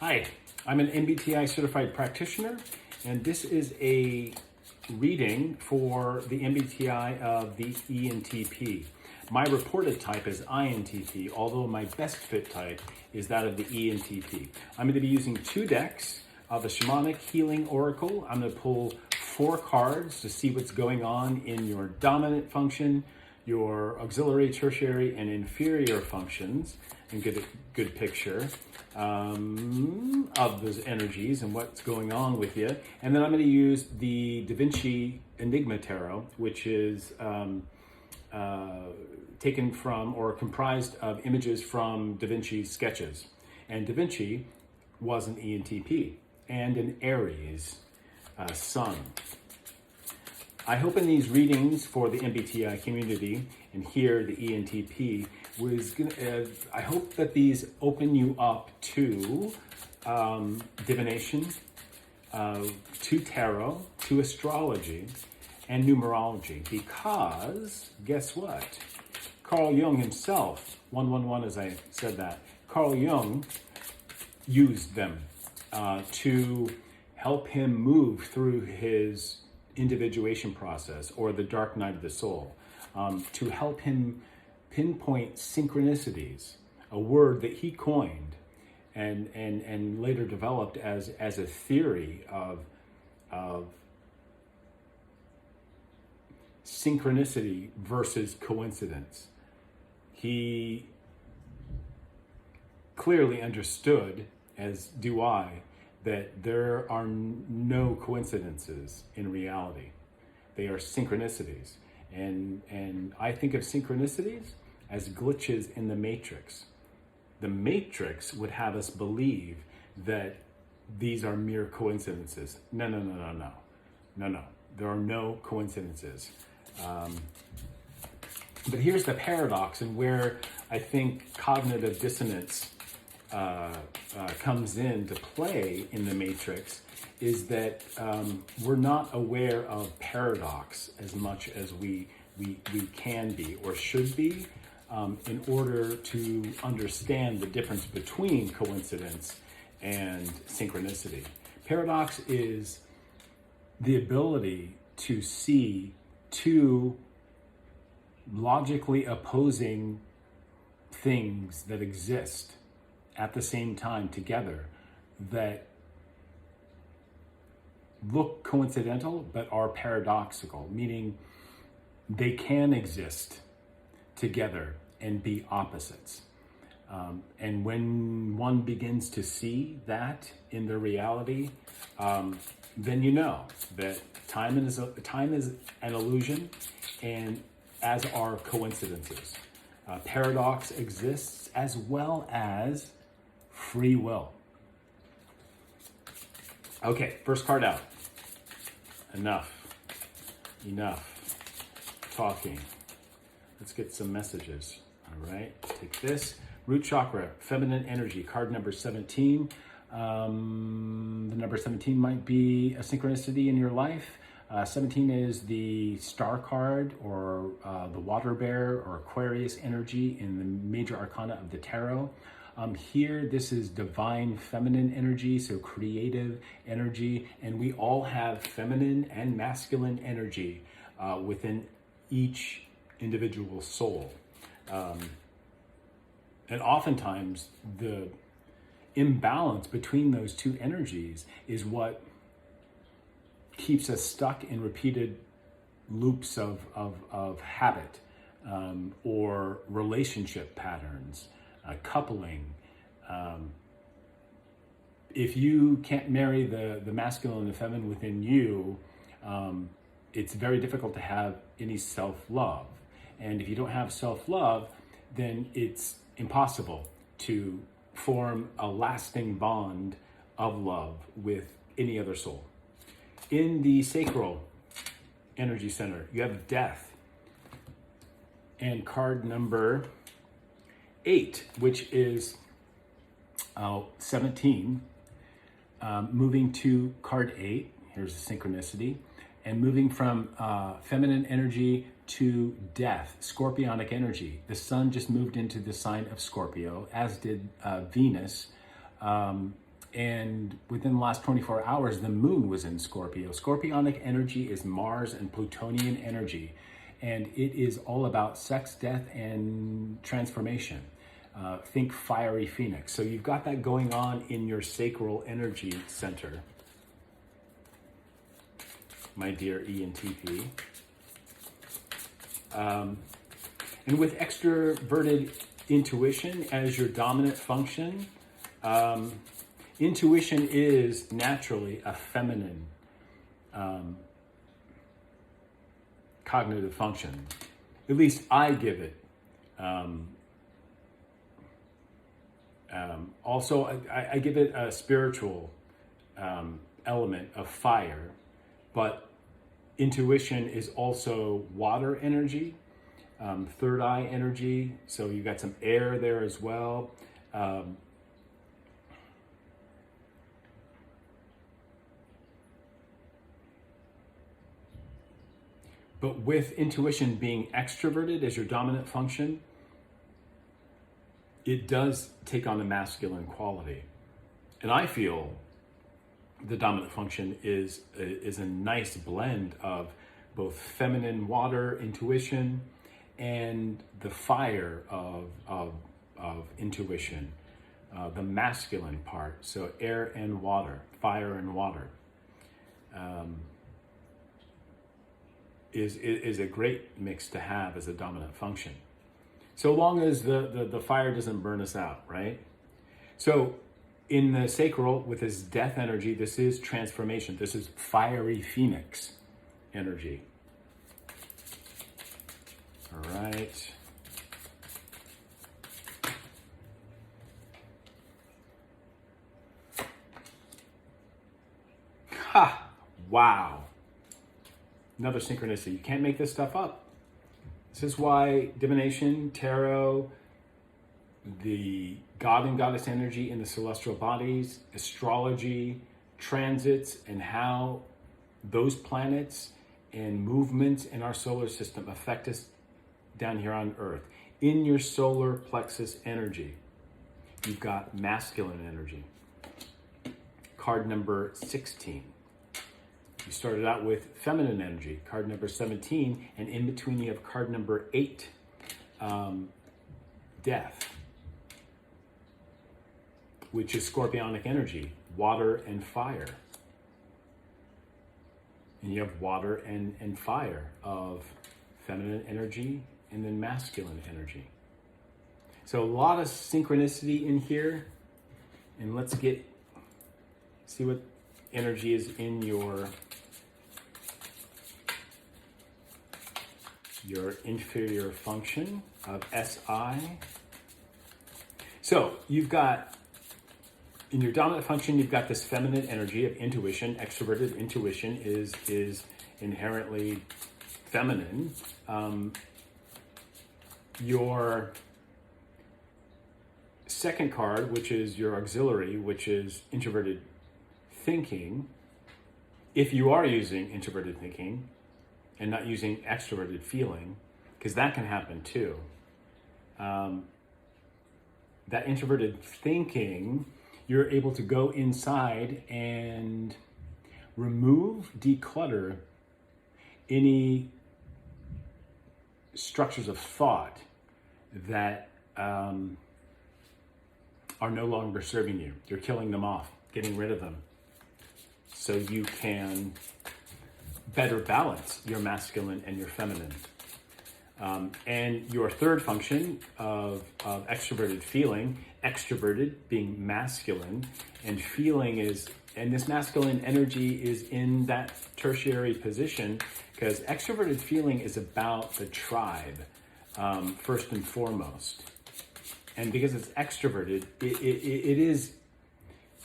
Hi, I'm an MBTI Certified Practitioner, and this is a reading for the MBTI of the ENTP. My reported type is INTP, although my best fit type is that of the ENTP. I'm going to be using two decks of the Shamanic Healing Oracle. I'm going to pull 4 cards to see what's going on in your dominant function, your auxiliary, tertiary, and inferior functions, and get a good picture of those energies and what's going on with you. And then I'm going to use the Da Vinci Enigma Tarot, which is taken from or comprised of images from Da Vinci's sketches. And Da Vinci was an ENTP and an Aries sun. I hope in these readings for the MBTI community and here the ENTP I hope that these open you up to divination, to tarot, to astrology, and numerology. Because guess what? Carl Jung himself, 111 as I said that, Carl Jung used them to help him move through his individuation process, or the dark night of the soul, to help him pinpoint synchronicities, a word that he coined and later developed as a theory of synchronicity versus coincidence. He clearly understood, as do I, that there are no coincidences in reality. They are synchronicities. And I think of synchronicities as glitches in the matrix. The matrix would have us believe that these are mere coincidences. No. There are no coincidences. But here's the paradox, and where I think cognitive dissonance comes into play in the matrix, is that we're not aware of paradox as much as we can be or should be in order to understand the difference between coincidence and synchronicity. Paradox is the ability to see two logically opposing things that exist at the same time together that look coincidental but are paradoxical, meaning they can exist together and be opposites. And when one begins to see that in the reality, then you know that time is an illusion, and as are coincidences. Paradox exists as well as free will. Okay, first card out. Enough talking. Let's get some messages. All right, take this. Root chakra, feminine energy, card number 17. The number 17 might be a synchronicity in your life. 17 is the star card, or the water bear or Aquarius energy in the major arcana of the tarot. Here, this is divine feminine energy, so creative energy, and we all have feminine and masculine energy within each individual soul. And oftentimes, the imbalance between those two energies is what keeps us stuck in repeated loops of habit or relationship patterns. Coupling. If you can't marry the masculine and the feminine within you, it's very difficult to have any self-love. And if you don't have self-love, then it's impossible to form a lasting bond of love with any other soul. In the sacral energy center, you have death. And card number 8, which is 17, moving to card 8, here's a synchronicity, and moving from feminine energy to death, scorpionic energy. The sun just moved into the sign of Scorpio, as did Venus, And within the last 24 hours, the moon was in Scorpio. Scorpionic energy is Mars and Plutonian energy. And it is all about sex, death, and transformation. Think fiery phoenix. So you've got that going on in your sacral energy center, my dear ENTP. And with extroverted intuition as your dominant function, intuition is naturally a feminine cognitive function. At least I give it. Also, I give it a spiritual element of fire, but intuition is also water energy, third eye energy. So you've got some air there as well. But with intuition being extroverted as your dominant function, it does take on a masculine quality. And I feel the dominant function is a nice blend of both feminine water intuition and the fire of intuition, the masculine part. So air and water, fire and water. Is a great mix to have as a dominant function. So long as the fire doesn't burn us out, right? So in the sacral, with this death energy, this is transformation. This is fiery phoenix energy. All right. Ha! Wow. Another synchronicity. You can't make this stuff up. This is why divination, tarot, the god and goddess energy in the celestial bodies, astrology, transits, and how those planets and movements in our solar system affect us down here on Earth. In your solar plexus energy, you've got masculine energy. Card number 16. You started out with feminine energy, card number 17, and in between you have card number 8, death, which is scorpionic energy, water and fire. And you have water and fire of feminine energy and then masculine energy. So a lot of synchronicity in here. And let's see what energy is in your inferior function of SI. So you've got, in your dominant function, you've got this feminine energy of intuition. Extroverted intuition is inherently feminine. Your second card, which is your auxiliary, which is introverted thinking, if you are using introverted thinking and not using extroverted feeling, because that can happen too. That introverted thinking, you're able to go inside and remove, declutter any structures of thought that are no longer serving you. You're killing them off, getting rid of them, so you can better balance your masculine and your feminine. And your third function of extroverted feeling, extroverted being masculine, and feeling is, and this masculine energy is in that tertiary position, because extroverted feeling is about the tribe, first and foremost. And because it's extroverted,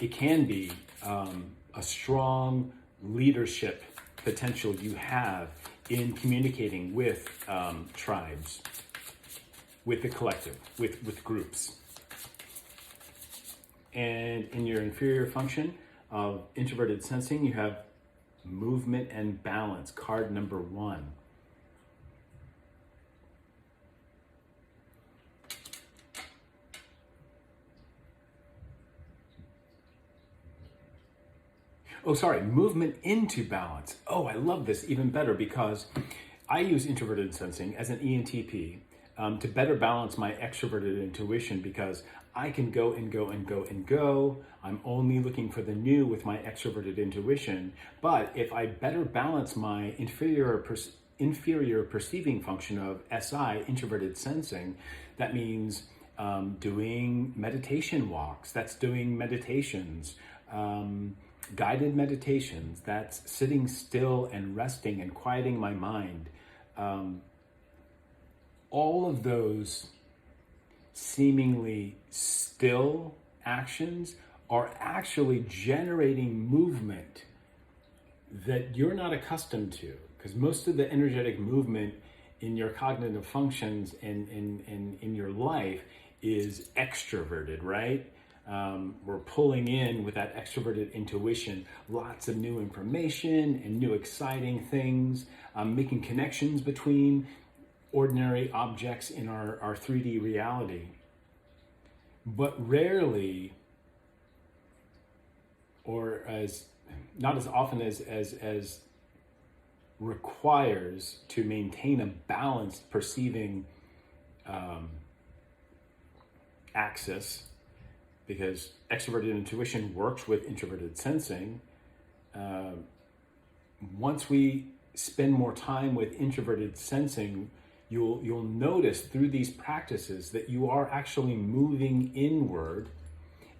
it can be a strong leadership potential you have in communicating with tribes, with the collective, with groups. And in your inferior function of introverted sensing, you have movement and balance, card number 1. movement into balance. Oh, I love this even better because I use introverted sensing as an ENTP to better balance my extroverted intuition, because I can go and go and go and go. I'm only looking for the new with my extroverted intuition. But if I better balance my inferior perceiving function of SI, introverted sensing, that means doing meditation walks, that's doing meditations, guided meditations, that's sitting still and resting and quieting my mind. All of those seemingly still actions are actually generating movement that you're not accustomed to, because most of the energetic movement in your cognitive functions and in your life is extroverted, right? We're pulling in with that extroverted intuition lots of new information and new exciting things, making connections between ordinary objects in our 3D reality. But rarely, or not as often as requires to maintain a balanced perceiving axis, because extroverted intuition works with introverted sensing. Once we spend more time with introverted sensing, you'll notice through these practices that you are actually moving inward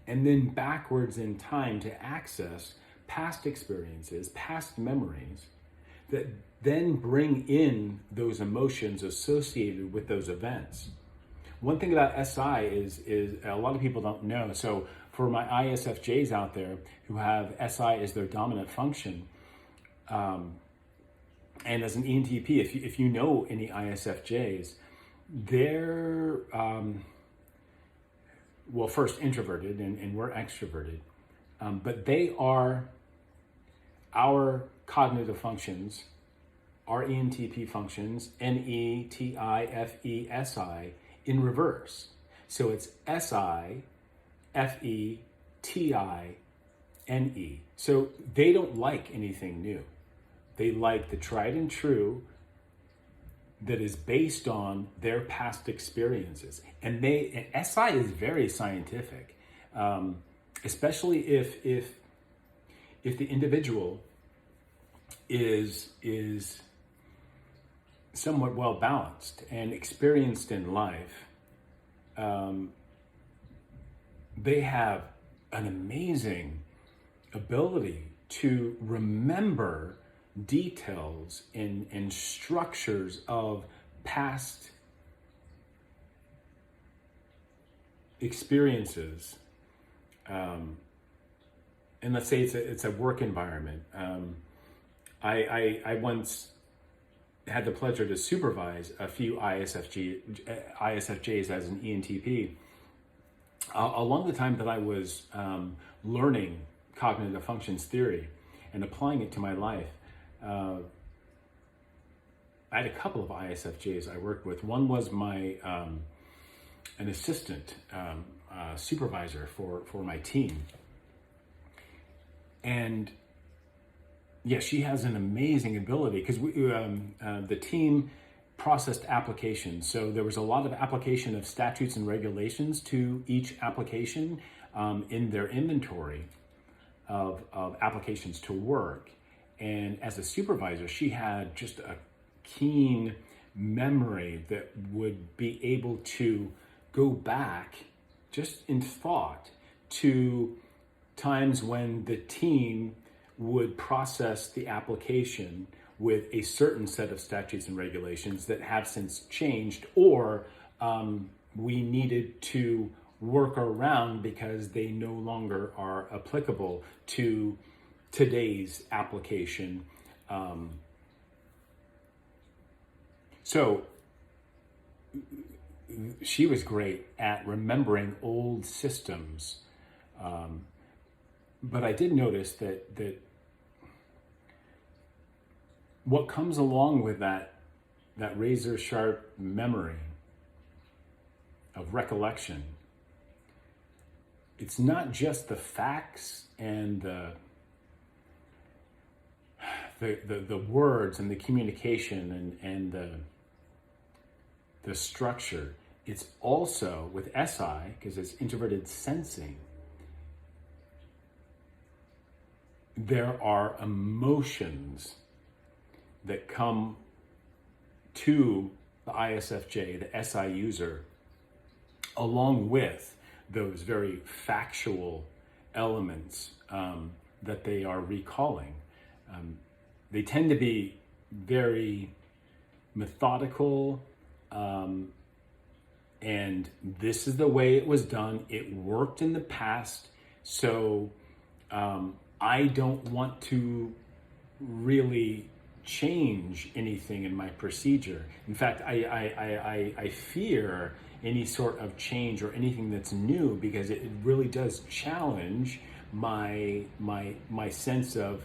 and then backwards in time to access past experiences, past memories, that then bring in those emotions associated with those events. One thing about SI is a lot of people don't know. So for my ISFJs out there who have SI as their dominant function, and as an ENTP, if you know any ISFJs, they're, well, first introverted and we're extroverted, but they are our cognitive functions, our ENTP functions, NETIFESI, in reverse. So it's SI, FETINE. So they don't like anything new. They like the tried and true that is based on their past experiences. And SI is very scientific, especially if the individual is somewhat well balanced and experienced in life. They have an amazing ability to remember details and structures of past experiences. And let's say it's a work environment. I once had the pleasure to supervise a few ISFJs as an ENTP. Along the time that I was learning cognitive functions theory and applying it to my life, I had a couple of ISFJs I worked with. One was my an assistant supervisor for my team, and yeah, she has an amazing ability, because the team processed applications. So there was a lot of application of statutes and regulations to each application in their inventory of applications to work. And as a supervisor, she had just a keen memory that would be able to go back just in thought to times when the team would process the application with a certain set of statutes and regulations that have since changed, or we needed to work around because they no longer are applicable to today's application. So she was great at remembering old systems. But I did notice that what comes along with that razor sharp memory of recollection, it's not just the facts and the the words and the communication and the structure. It's also with SI, because it's introverted sensing, there are emotions that come to the ISFJ, the SI user, along with those very factual elements that they are recalling. They tend to be very methodical, and this is the way it was done. It worked in the past, so I don't want to really change anything in my procedure. In fact, I fear any sort of change or anything that's new, because it really does challenge my sense of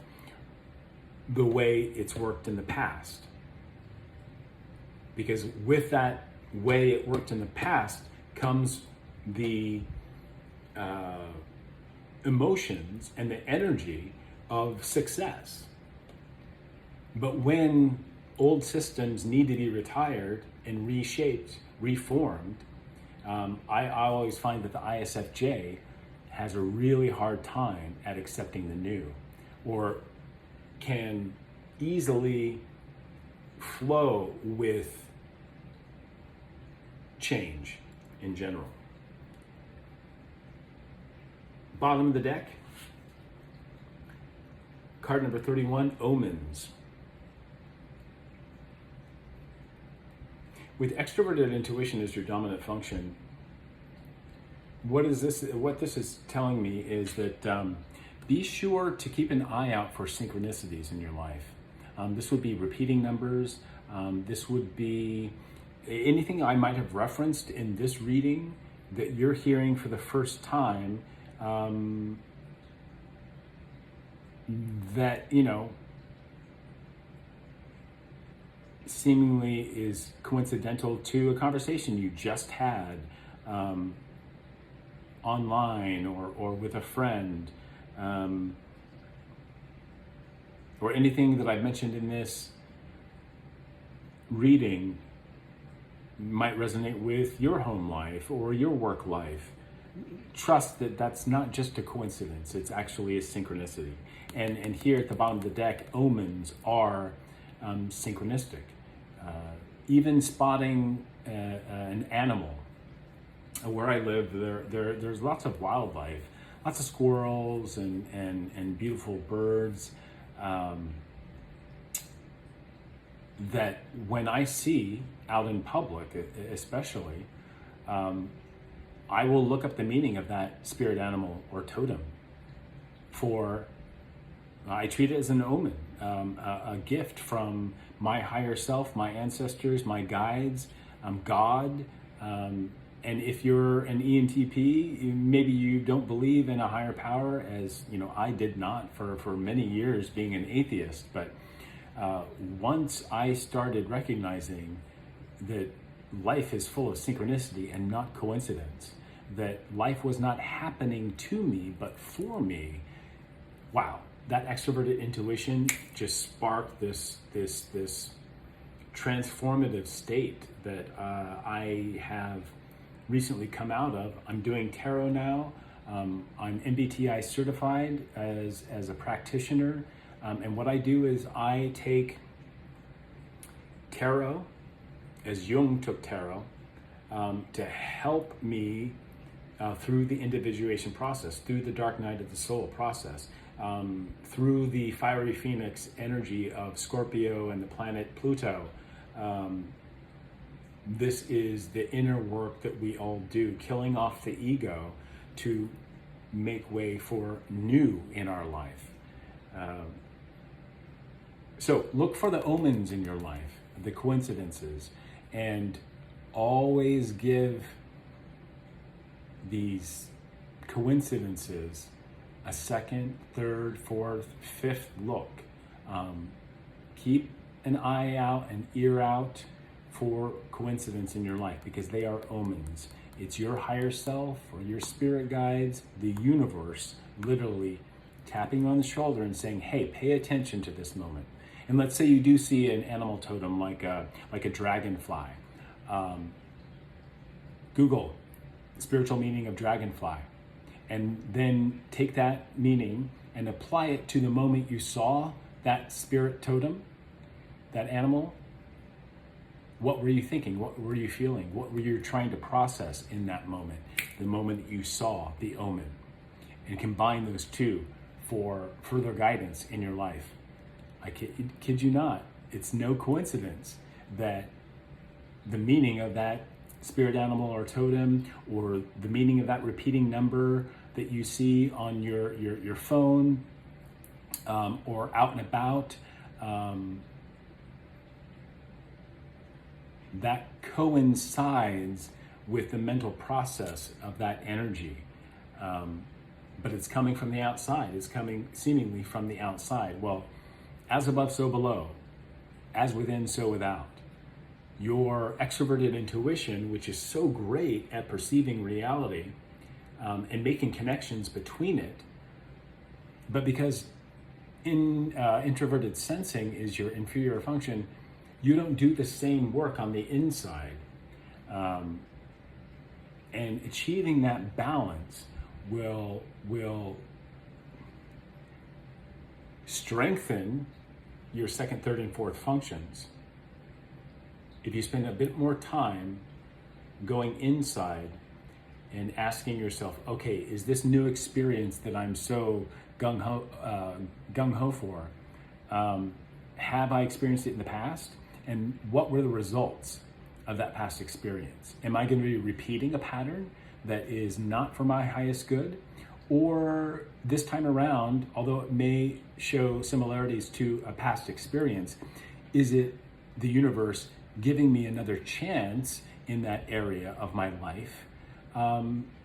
the way it's worked in the past. Because with that way it worked in the past comes the emotions and the energy of success. But when old systems need to be retired and reshaped, reformed, I always find that the ISFJ has a really hard time at accepting the new, or can easily flow with change in general. Bottom of the deck, card number 31, Omens. With extroverted intuition as your dominant function, what this is telling me is that be sure to keep an eye out for synchronicities in your life. This would be repeating numbers. This would be anything I might have referenced in this reading that you're hearing for the first time, that, seemingly is coincidental to a conversation you just had online or with a friend, or anything that I've mentioned in this reading might resonate with your home life or your work life. Trust that that's not just a coincidence, it's actually a synchronicity. And here at the bottom of the deck, omens are synchronistic. Even spotting an animal. Where I live, there's lots of wildlife, lots of squirrels and beautiful birds, that when I see out in public, especially, I will look up the meaning of that spirit animal or totem. I treat it as an omen, a gift from my higher self, my ancestors, my guides, God. And if you're an ENTP, maybe you don't believe in a higher power, as I did not for many years being an atheist. But once I started recognizing that life is full of synchronicity and not coincidence, that life was not happening to me but for me, wow, that extroverted intuition just sparked this transformative state that I have recently come out of. I'm doing tarot now. I'm MBTI certified as a practitioner. And what I do is I take tarot, as Jung took tarot, to help me through the individuation process, through the dark night of the soul process, through the fiery phoenix energy of Scorpio and the planet Pluto. This is the inner work that we all do, killing off the ego to make way for new in our life. So look for the omens in your life, the coincidences, and always give these coincidences a second, third, fourth, fifth look. Keep an eye out, an ear out for coincidence in your life, because they are omens. It's your higher self or your spirit guides, the universe, literally tapping on the shoulder and saying, hey, pay attention to this moment. And let's say you do see an animal totem like a dragonfly. Google spiritual meaning of dragonfly, and then take that meaning and apply it to the moment you saw that spirit totem, that animal. What were you thinking? What were you feeling? What were you trying to process in that moment, the moment that you saw the omen? And combine those two for further guidance in your life. I kid you not, it's no coincidence that the meaning of that spirit animal or totem, or the meaning of that repeating number that you see on your phone, or out and about, that coincides with the mental process of that energy. But it's coming from the outside. It's coming seemingly from the outside. Well, as above, so below. As within, so without. Your extroverted intuition, which is so great at perceiving reality and making connections between it, but because introverted sensing is your inferior function, you don't do the same work on the inside. And achieving that balance will strengthen your second, third, and fourth functions if you spend a bit more time going inside and asking yourself, okay, is this new experience that I'm so gung-ho for, have I experienced it in the past? And what were the results of that past experience? Am I going to be repeating a pattern that is not for my highest good? Or this time around, although it may show similarities to a past experience, is it the universe giving me another chance in that area of my life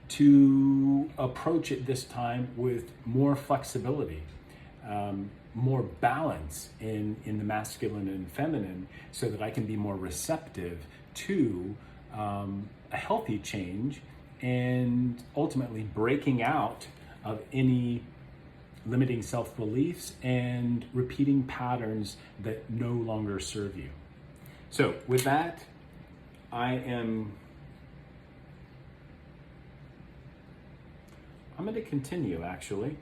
to approach it this time with more flexibility, more balance in the masculine and feminine, so that I can be more receptive to a healthy change and ultimately breaking out of any limiting self-beliefs and repeating patterns that no longer serve you. So with that, I'm going to continue actually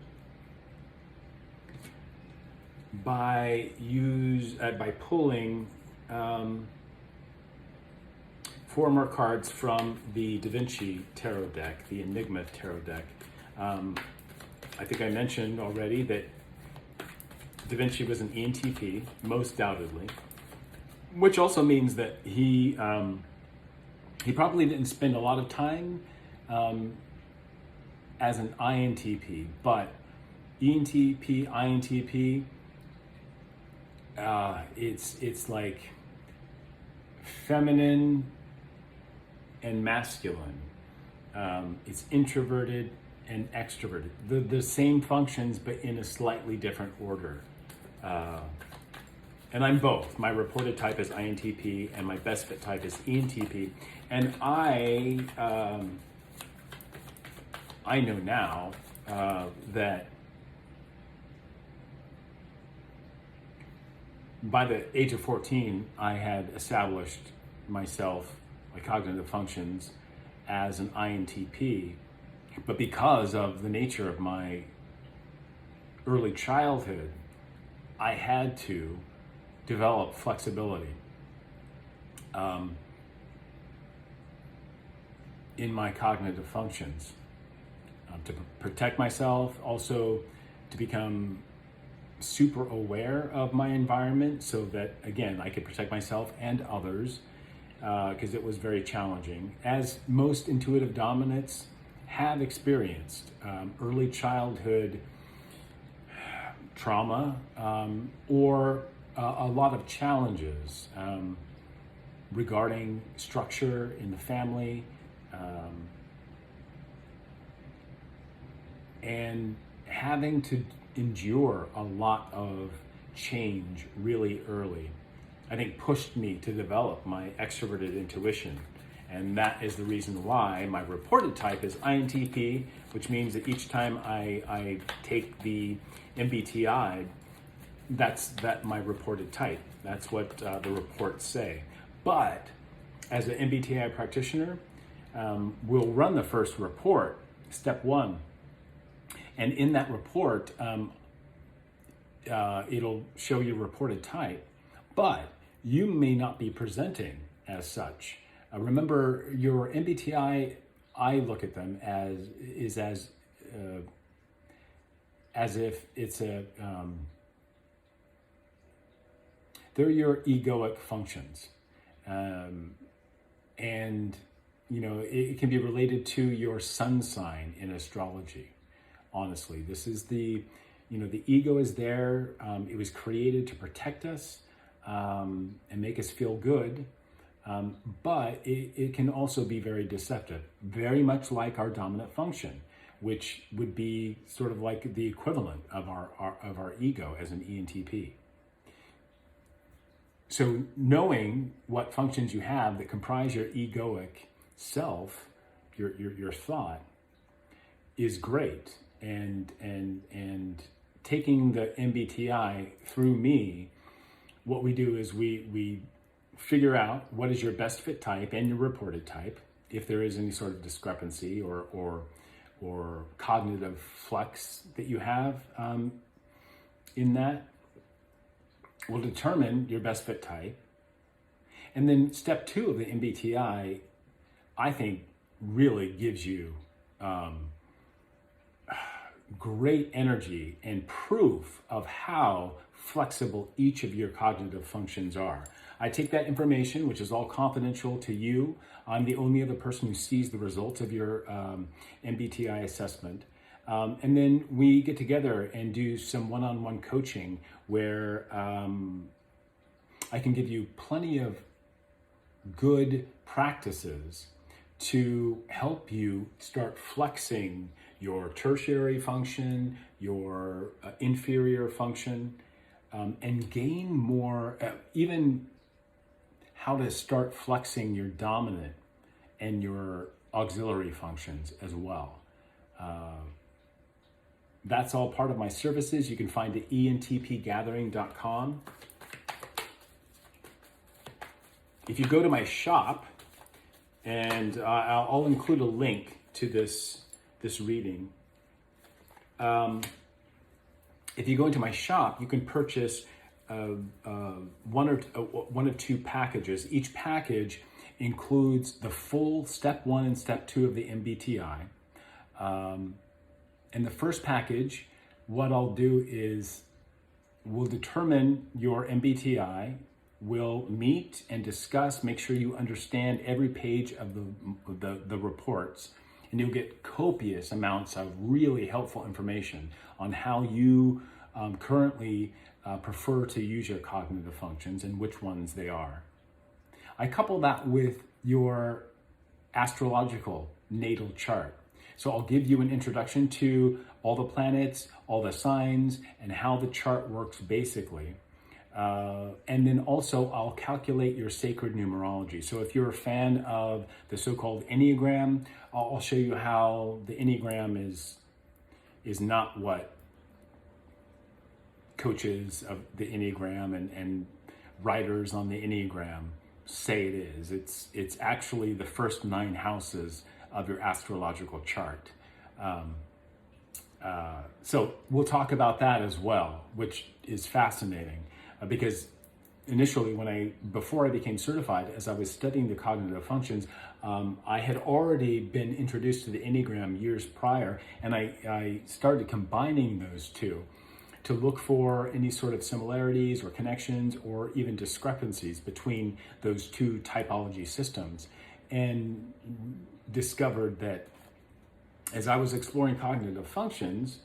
by pulling 4 more cards from the Da Vinci Tarot deck, the Enigma Tarot deck. I think I mentioned already that Da Vinci was an ENTP, most doubtedly, which also means that he probably didn't spend a lot of time as an INTP, but ENTP, INTP, it's like feminine and masculine. It's introverted and extroverted. The same functions, but in a slightly different order. And I'm both. My reported type is INTP and my best fit type is ENTP. And I know now that by the age of 14, I had established myself, my cognitive functions, as an INTP. But because of the nature of my early childhood, I had to develop flexibility in my cognitive functions to protect myself, also to become super aware of my environment so that, again, I could protect myself and others, because it was very challenging. As most intuitive dominants have experienced early childhood trauma or a lot of challenges regarding structure in the family, and having to endure a lot of change really early, I think pushed me to develop my extroverted intuition. And that is the reason why my reported type is INTP, which means that each time I take the MBTI, that's my reported type. That's what the reports say. But as an MBTI practitioner, we'll run the first report, step 1. And in that report, it'll show your reported type, but you may not be presenting as such. Remember, your MBTI, I look at them as if it's they're your egoic functions. And, it can be related to your sun sign in astrology. Honestly, this is the ego is there. It was created to protect us and make us feel good. But it can also be very deceptive, very much like our dominant function, which would be sort of like the equivalent of our ego as an ENTP. So knowing what functions you have that comprise your egoic self, your thought, is great. And taking the MBTI through me, what we do is we figure out what is your best fit type and your reported type, if there is any sort of discrepancy or cognitive flux that you have in that. We'll determine your best fit type. And then step 2 of the MBTI, I think, really gives you great energy and proof of how flexible each of your cognitive functions are. I take that information, which is all confidential to you. I'm the only other person who sees the results of your MBTI assessment. And then we get together and do some one-on-one coaching where I can give you plenty of good practices to help you start flexing your tertiary function, your inferior function, and gain more, even how to start flexing your dominant and your auxiliary functions as well. That's all part of my services. You can find it at entpgathering.com. If you go to my shop, and I'll include a link to this reading. If you go into my shop, you can purchase one of 2 packages. Each package includes the full step 1 and step 2 of the MBTI. In the first package, what I'll do is we'll determine your MBTI. We'll meet and discuss, make sure you understand every page of the reports, and you'll get copious amounts of really helpful information on how you currently prefer to use your cognitive functions and which ones they are. I couple that with your astrological natal chart. So I'll give you an introduction to all the planets, all the signs, and how the chart works basically. And then also I'll calculate your sacred numerology. So if you're a fan of the so-called Enneagram, I'll show you how the Enneagram is not what coaches of the Enneagram and writers on the Enneagram say it is. It's actually the first 9 houses of your astrological chart. So we'll talk about that as well, which is fascinating because initially before I became certified, as I was studying the cognitive functions, I had already been introduced to the Enneagram years prior, and I started combining those 2 to look for any sort of similarities or connections or even discrepancies between those 2 typology systems, and discovered that as I was exploring cognitive functions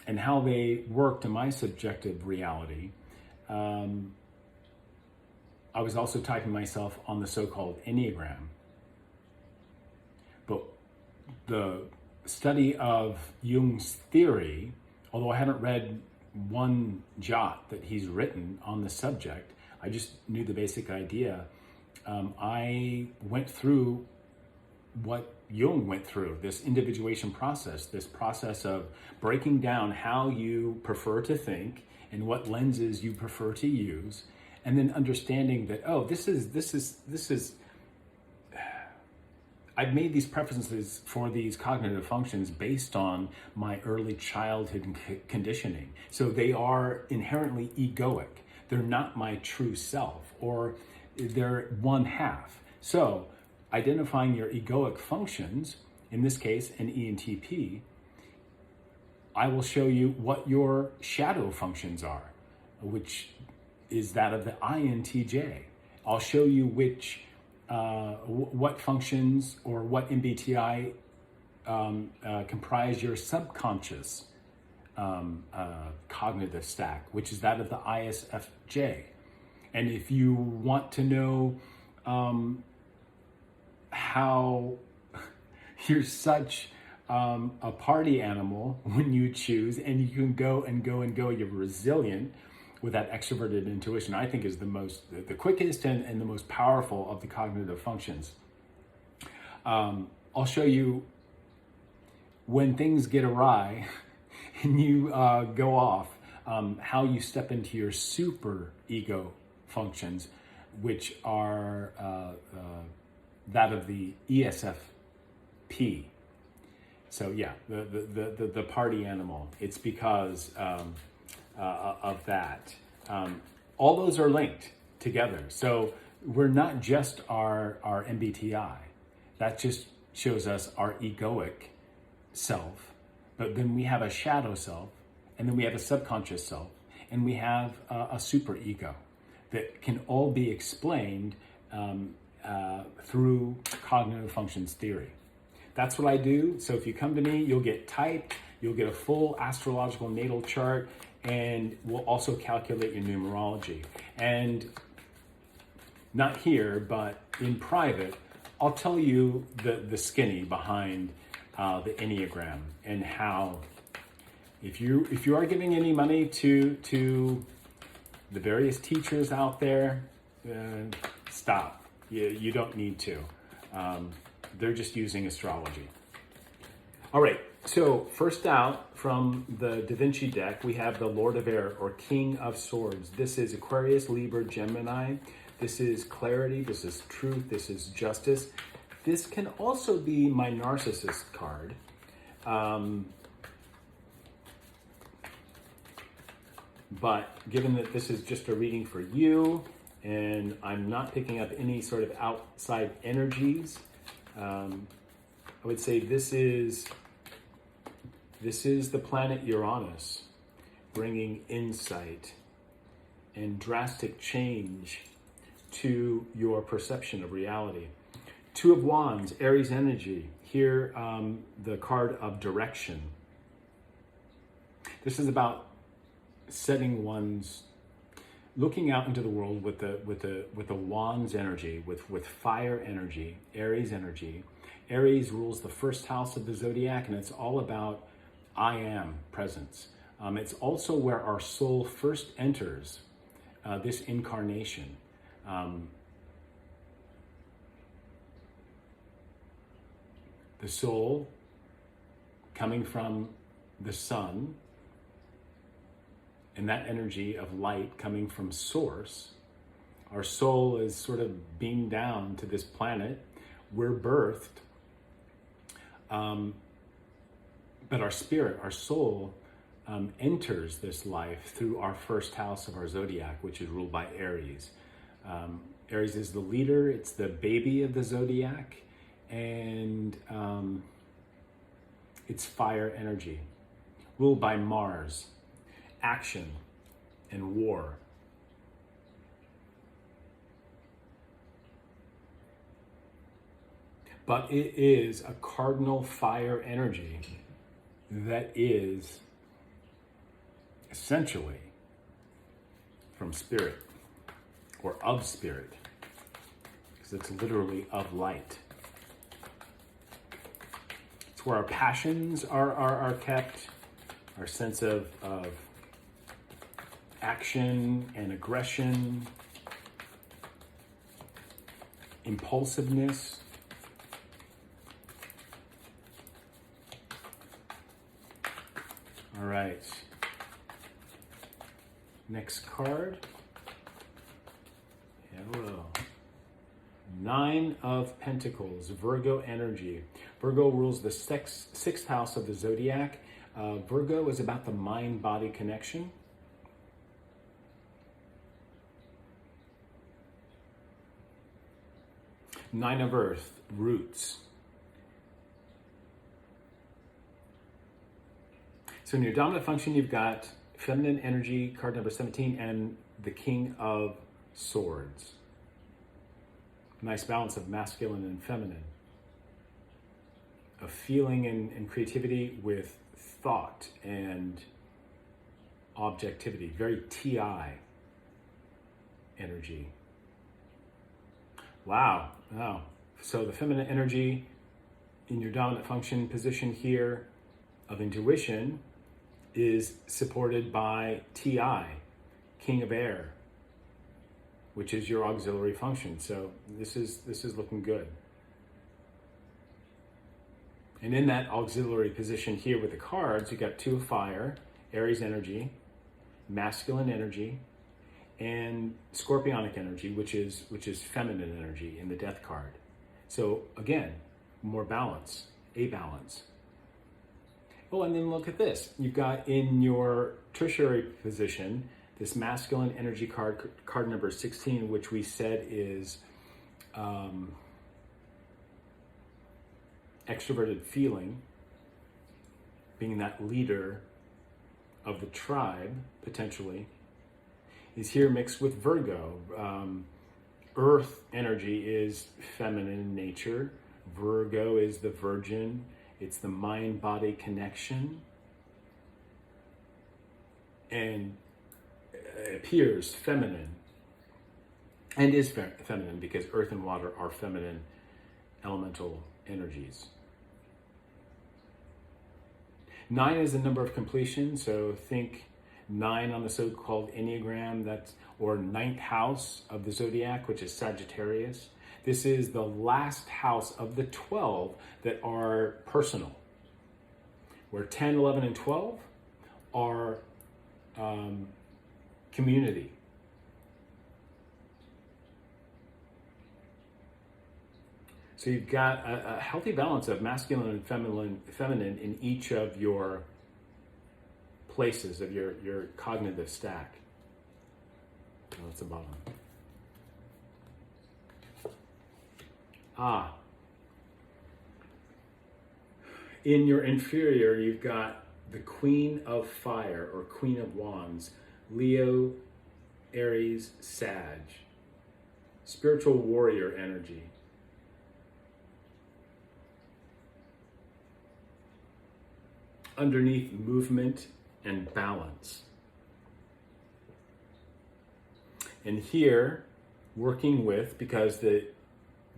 and how they worked in my subjective reality, I was also typing myself on the so-called Enneagram. But the study of Jung's theory, although I hadn't read one jot that he's written on the subject, I just knew the basic idea. I went through what Jung went through, this individuation process, this process of breaking down how you prefer to think and what lenses you prefer to use, and then understanding that, oh, this is I've made these preferences for these cognitive functions based on my early childhood conditioning. So they are inherently egoic. They're not my true self, or they're one half. So identifying your egoic functions, in this case, an ENTP, I will show you what your shadow functions are, which is that of the INTJ. I'll show you what functions or what MBTI comprise your subconscious cognitive stack, which is that of the ISFJ. And if you want to know how you're such a party animal when you choose, and you can go and go and go, you're resilient with that extroverted intuition, I think is the quickest and the most powerful of the cognitive functions. I'll show you when things get awry and you go off, how you step into your super ego functions, which are that of the ESFP. So yeah, the party animal. It's because of that. All those are linked together. So we're not just our MBTI. That just shows us our egoic self, but then we have a shadow self, and then we have a subconscious self, and we have a super ego that can all be explained through cognitive functions theory. That's what I do. So if you come to me, you'll get type, you'll get a full astrological natal chart, and we'll also calculate your numerology. And not here, but in private, I'll tell you the skinny behind the Enneagram, and how if you are giving any money to the various teachers out there, stop. You don't need to. They're just using astrology. All right. So first out from the Da Vinci deck, we have the Lord of Air, or King of Swords. This is Aquarius, Libra, Gemini. This is clarity. This is truth. This is justice. This can also be my narcissist card. But given that this is just a reading for you, and I'm not picking up any sort of outside energies, I would say this is the planet Uranus, bringing insight and drastic change to your perception of reality. Two of Wands, Aries energy. Here, the card of direction. This is about setting looking out into the world with the Wands energy, with fire energy, Aries energy. Aries rules the first house of the zodiac, and it's all about I am presence. It's also where our soul first enters this incarnation. The soul coming from the sun, and that energy of light coming from source. Our soul is sort of beamed down to this planet. We're birthed. But our spirit, our soul, enters this life through our first house of our zodiac, which is ruled by Aries. Aries is the leader. It's the baby of the zodiac. And it's fire energy, ruled by Mars. Action and war. But it is a cardinal fire energy that is essentially from spirit, or of spirit, because it's literally of light. It's where our passions are kept, our sense of action and aggression, impulsiveness. All right. Next card. Hello. 9 of Pentacles, Virgo energy. Virgo rules the sixth house of the zodiac. Virgo is about the mind-body connection. Nine of Earth, roots. So in your dominant function, you've got feminine energy, card number 17, and the King of Swords. Nice balance of masculine and feminine. Of feeling and creativity with thought and objectivity. Very TI energy. Wow. So the feminine energy in your dominant function position here of intuition is supported by TI, King of Air, which is your auxiliary function. So this is looking good. And in that auxiliary position here with the cards, you got 2 of Fire, Aries energy, masculine energy, and Scorpionic energy, which is feminine energy in the Death card. So again, more balance, a balance. Oh, and then look at this. You've got in your tertiary position this masculine energy card number 16, which we said is extroverted feeling, being that leader of the tribe, potentially, is here mixed with Virgo. Earth energy is feminine in nature. Virgo is the virgin. It's the mind-body connection. And it appears feminine. And is feminine because earth and water are feminine elemental energies. 9 is the number of completion, so think 9 on the so-called Enneagram, or 9th house of the zodiac, which is Sagittarius. This is the last house of the 12 that are personal, where 10, 11, and 12 are community. So you've got a healthy balance of masculine and feminine in each of your places of your cognitive stack. Oh, that's the bottom. In your inferior, you've got the Queen of Fire or Queen of Wands, Leo, Aries, Sag. Spiritual warrior energy. Underneath, movement and balance. And here, working with, because the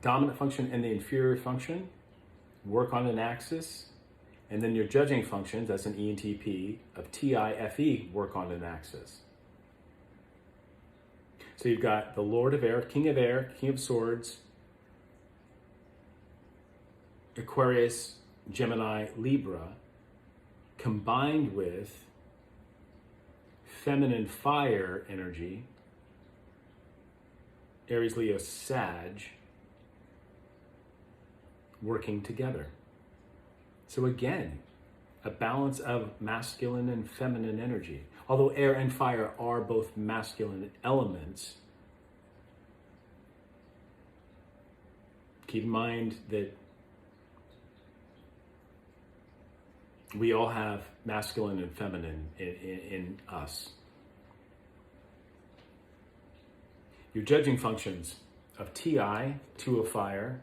dominant function and the inferior function work on an axis, and then your judging functions, that's an ENTP, of TIFE work on an axis. So you've got the Lord of Air, King of Swords, Aquarius, Gemini, Libra, combined with feminine fire energy, Aries, Leo, Sag, working together. So again, a balance of masculine and feminine energy. Although air and fire are both masculine elements, keep in mind that we all have masculine and feminine in us. Your judging functions of TI, 2 of Fire,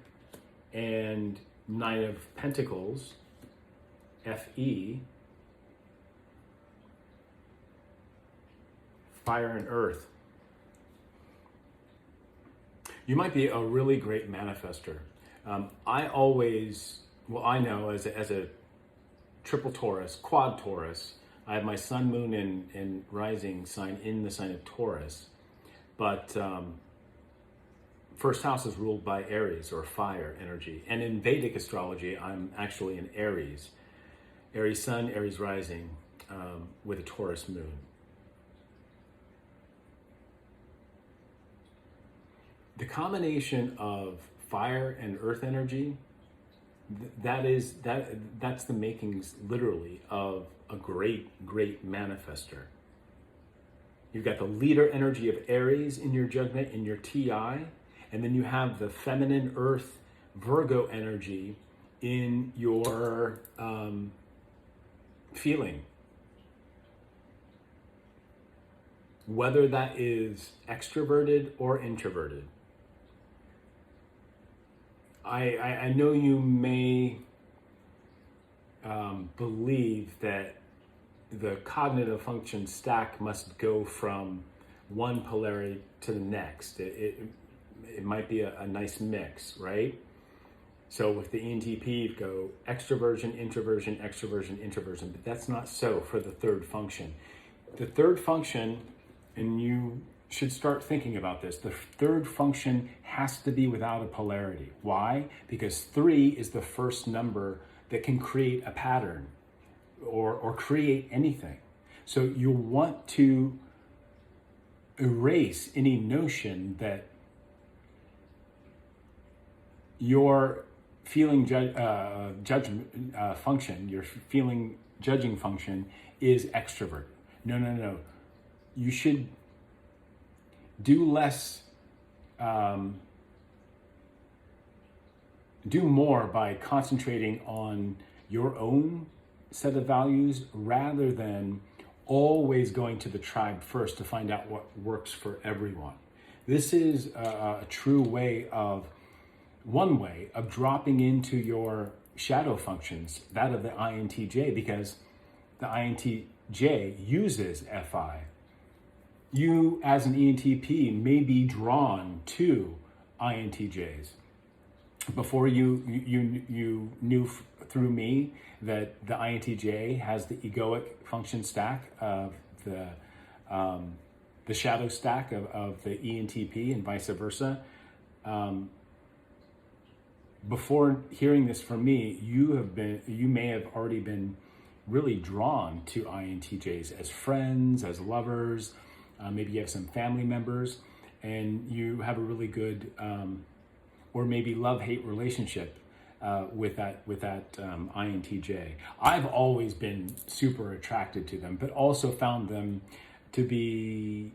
and 9 of Pentacles, FE, Fire and Earth. You might be a really great manifester. I know as a triple Taurus, quad Taurus, I have my sun, moon, and rising sign in the sign of Taurus. But first house is ruled by Aries or fire energy. And in Vedic astrology, I'm actually in Aries. Aries sun, Aries rising. with a Taurus moon. The combination of fire and earth energy, that's the makings literally of a great manifester. You've got the leader energy of Aries in your judgment, in your TI, and then you have the feminine earth Virgo energy in your feeling. Whether that is extroverted or introverted. I know you may believe that the cognitive function stack must go from one polarity to the next. It might be a nice mix, right? So with the ENTP, you go extroversion, introversion, extroversion, introversion, but that's not so for the third function. The third function, and you should start thinking about this, the third function has to be without a polarity. Why? Because 3 is the first number that can create a pattern or create anything. So you want to erase any notion that your feeling judgment function, your feeling judging function is extrovert. No. You should do less, do more by concentrating on your own set of values rather than always going to the tribe first to find out what works for everyone. This is a true one way of dropping into your shadow functions, that of the INTJ, because the INTJ uses FI. You, as an ENTP, may be drawn to INTJs. Before you knew through me that the INTJ has the egoic function stack of the shadow stack of the ENTP and vice versa. Before hearing this from me, you may have already been really drawn to INTJs as friends, as lovers. Maybe you have some family members, and you have a really good, or maybe love-hate relationship with that INTJ. I've always been super attracted to them, but also found them to be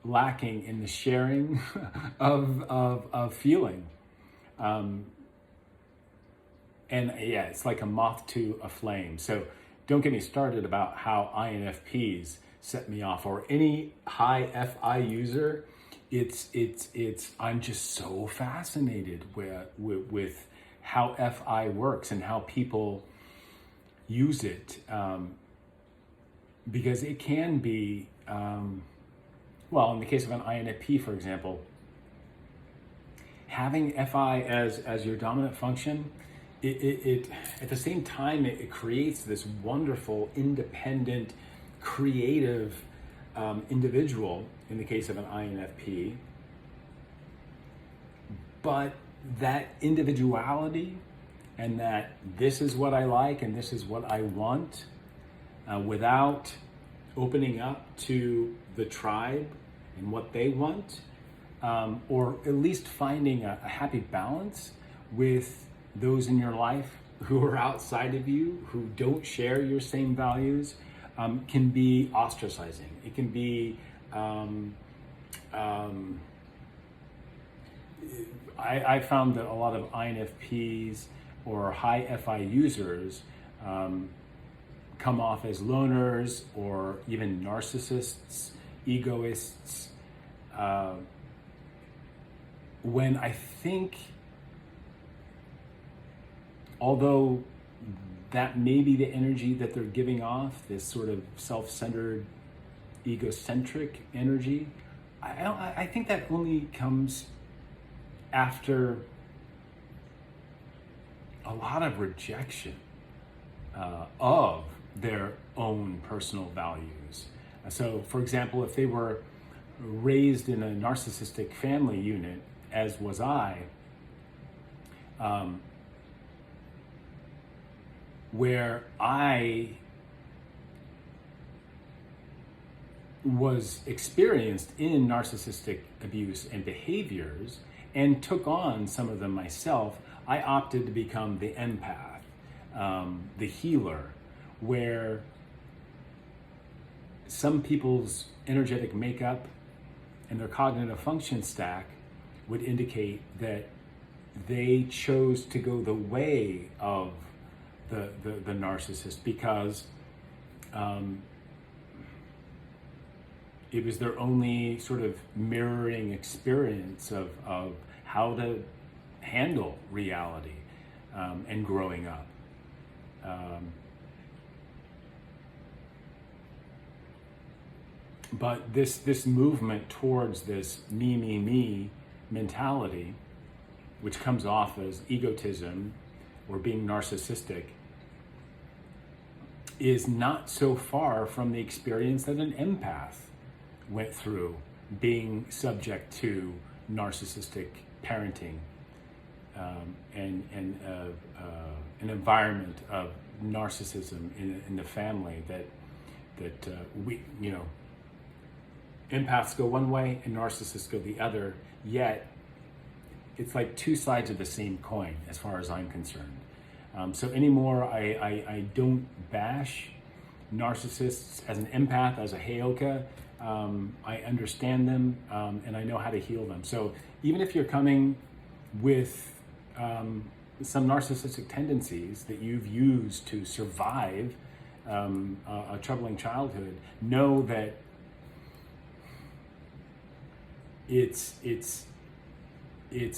lacking in the sharing of feeling. And yeah, it's like a moth to a flame. So don't get me started about how INFPs set me off, or any high FI user. I'm just so fascinated with how FI works and how people use it, because it can be, well, in the case of an INFP, for example, having FI as your dominant function, it at the same time, it creates this wonderful, independent, creative individual in the case of an INFP. But that individuality and that this is what I like and this is what I want, without opening up to the tribe and what they want, or at least finding a happy balance with those in your life who are outside of you, who don't share your same values, can be ostracizing. It can be, I found that a lot of INFPs or high FI users come off as loners or even narcissists, egoists, when I think, although that may be the energy that they're giving off, this sort of self-centered, egocentric energy, I think that only comes after a lot of rejection of their own personal values. So, for example, if they were raised in a narcissistic family unit, as was I, where I was experienced in narcissistic abuse and behaviors and took on some of them myself, I opted to become the empath, the healer, where some people's energetic makeup and their cognitive function stack would indicate that they chose to go the way of the narcissist because it was their only sort of mirroring experience of how to handle reality and growing up. But this movement towards this me mentality, which comes off as egotism or being narcissistic, is not so far from the experience that an empath went through, being subject to narcissistic parenting and an environment of narcissism in the family that we, empaths go one way and narcissists go the other, yet it's like two sides of the same coin as far as I'm concerned. So anymore, I don't bash narcissists. As an empath, as a Heyoka, I understand them and I know how to heal them. So even if you're coming with some narcissistic tendencies that you've used to survive a troubling childhood, know that it's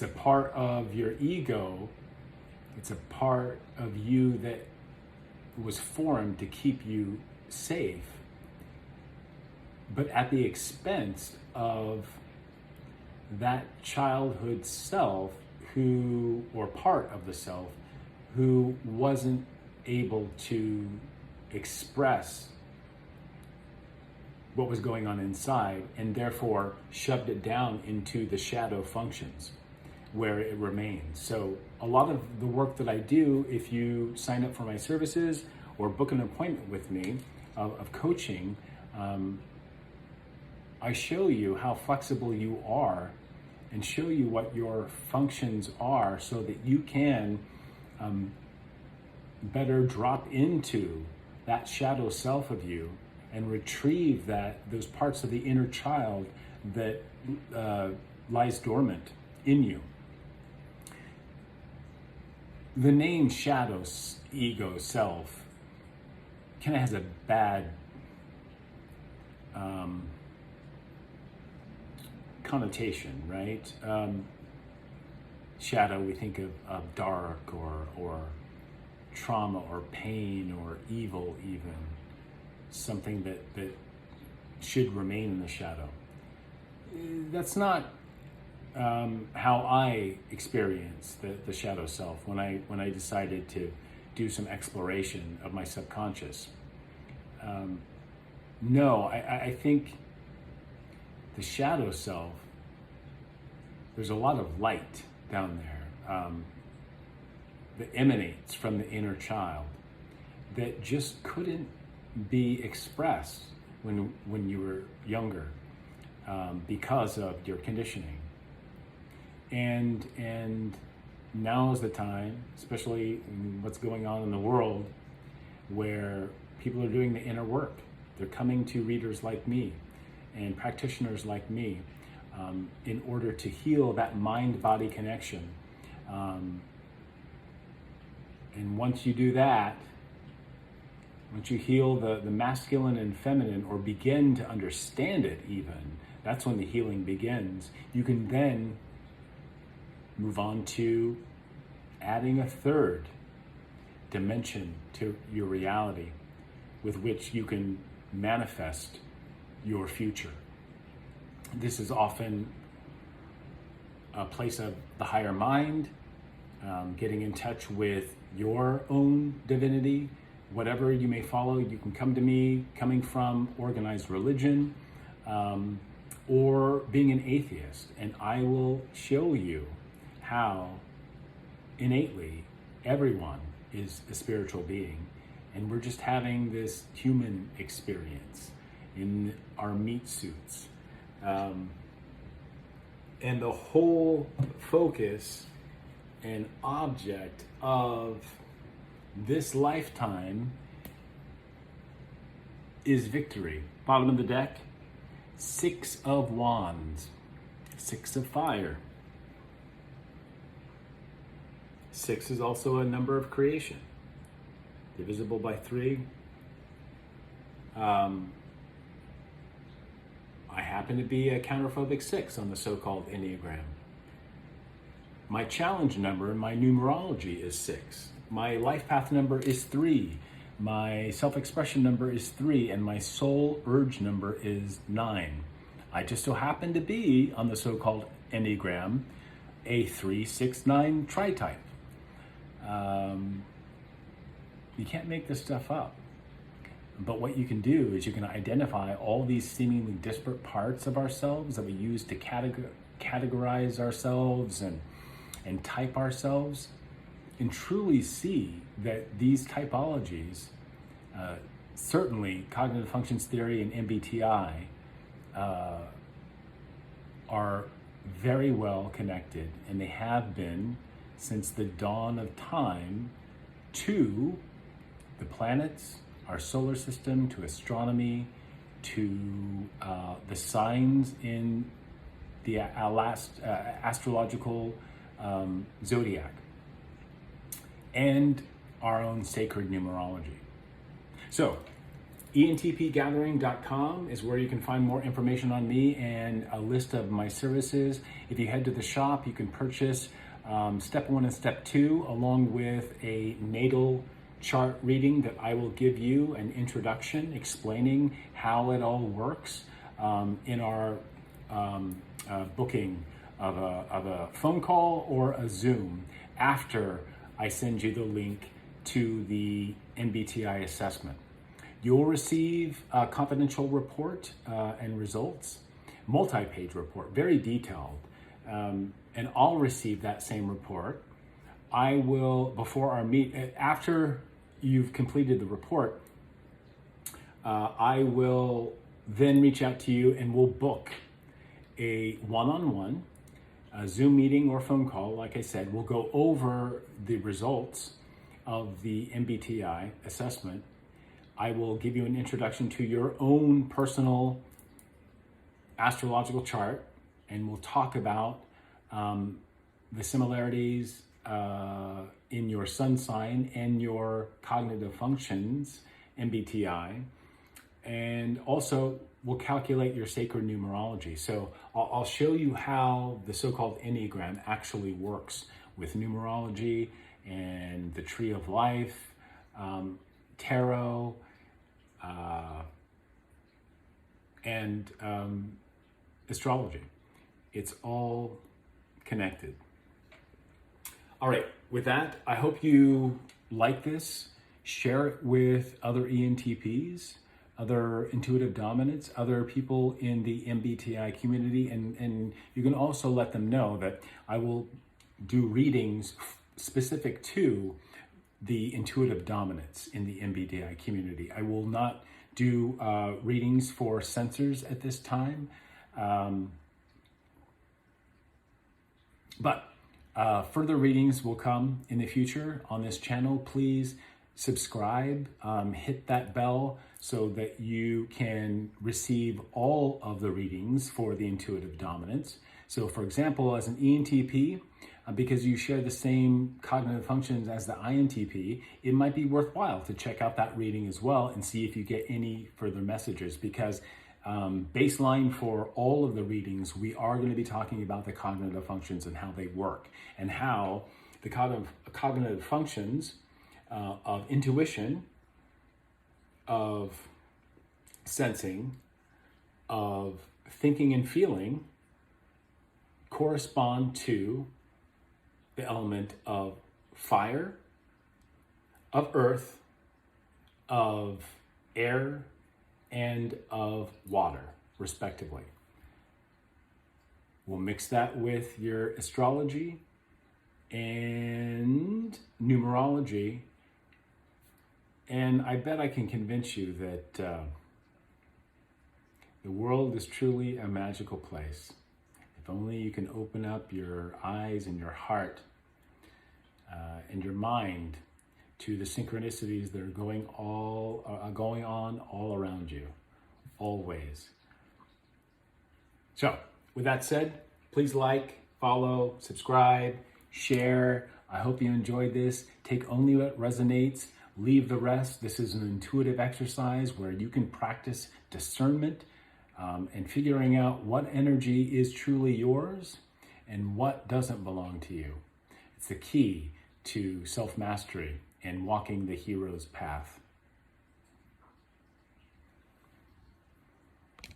a part of your ego. It's a part of you that was formed to keep you safe, but at the expense of that childhood self or part of the self who wasn't able to express what was going on inside, and therefore shoved it down into the shadow functions where it remains. So a lot of the work that I do, if you sign up for my services or book an appointment with me of coaching, I show you how flexible you are and show you what your functions are so that you can better drop into that shadow self of you and retrieve those parts of the inner child that lies dormant in you. The name shadow, ego, self kind of has a bad connotation, right? Shadow, we think of dark or trauma or pain or evil even. Something that should remain in the shadow. That's not how I experienced the shadow self when I decided to do some exploration of my subconscious. No, I think the shadow self, there's a lot of light down there that emanates from the inner child that just couldn't be expressed when you were younger because of your conditioning. And now is the time, especially in what's going on in the world, where people are doing the inner work. They're coming to readers like me and practitioners like me in order to heal that mind-body connection. And once you do that, once you heal the masculine and feminine, or begin to understand it even, that's when the healing begins. You can then move on to adding a third dimension to your reality with which you can manifest your future. This is often a place of the higher mind, getting in touch with your own divinity. Whatever you may follow, you can come to me coming from organized religion or being an atheist, and I will show you how innately everyone is a spiritual being, and we're just having this human experience. in our meat suits. And the whole focus and object of this lifetime is victory. Bottom of the deck, 6 of Wands, 6 of Fire. 6 is also a number of creation, divisible by 3. I happen to be a counterphobic 6 on the so-called Enneagram. My challenge number in my numerology is 6. My life path number is 3. My self-expression number is 3, and my soul urge number is 9. I just so happen to be on the so-called Enneagram a 3-6-9 tri-type. You can't make this stuff up. But what you can do is you can identify all these seemingly disparate parts of ourselves that we use to categorize ourselves and type ourselves, and truly see that these typologies, certainly cognitive functions theory and MBTI, are very well connected, and they have been since the dawn of time, to the planets, our solar system, to astronomy, to the signs in the astrological zodiac, and our own sacred numerology. So, Entpgathering.com is where you can find more information on me and a list of my services. If you head to the shop, you can purchase step 1 and step 2, along with a natal chart reading that I will give you, an introduction explaining how it all works in our booking of a phone call or a Zoom after I send you the link to the MBTI assessment. You'll receive a confidential report and results, multi-page report, very detailed, and I'll receive that same report. I will, before our after you've completed the report, I will then reach out to you and we'll book a one-on-one, a Zoom meeting or phone call. Like I said, we'll go over the results of the MBTI assessment. I will give you an introduction to your own personal astrological chart, and we'll talk about the similarities in your sun sign and your cognitive functions, MBTI, and also we'll calculate your sacred numerology. So I'll show you how the so-called Enneagram actually works with numerology and the tree of life, tarot, and astrology. It's all connected. All right, with that, I hope you like this. Share it with other ENTPs, other intuitive dominants, other people in the MBTI community, and you can also let them know that I will do readings specific to the intuitive dominants in the MBTI community. I will not do readings for sensors at this time, but further readings will come in the future on this channel. Please subscribe, hit that bell so that you can receive all of the readings for the intuitive dominants. So for example, as an ENTP, because you share the same cognitive functions as the INTP, it might be worthwhile to check out that reading as well and see if you get any further messages, because baseline for all of the readings, we are going to be talking about the cognitive functions and how they work, and how the cognitive functions of intuition, of sensing, of thinking and feeling correspond to the element of fire, of earth, of air, and of water, respectively. We'll mix that with your astrology and numerology, and I bet I can convince you that The world is truly a magical place. If only you can open up your eyes and your heart and your mind to the synchronicities that are going on all around you, always. So, with that said, please like, follow, subscribe, share. I hope you enjoyed this. Take only what resonates, leave the rest. This is an intuitive exercise where you can practice discernment and figuring out what energy is truly yours and what doesn't belong to you. It's the key to self-mastery and walking the hero's path.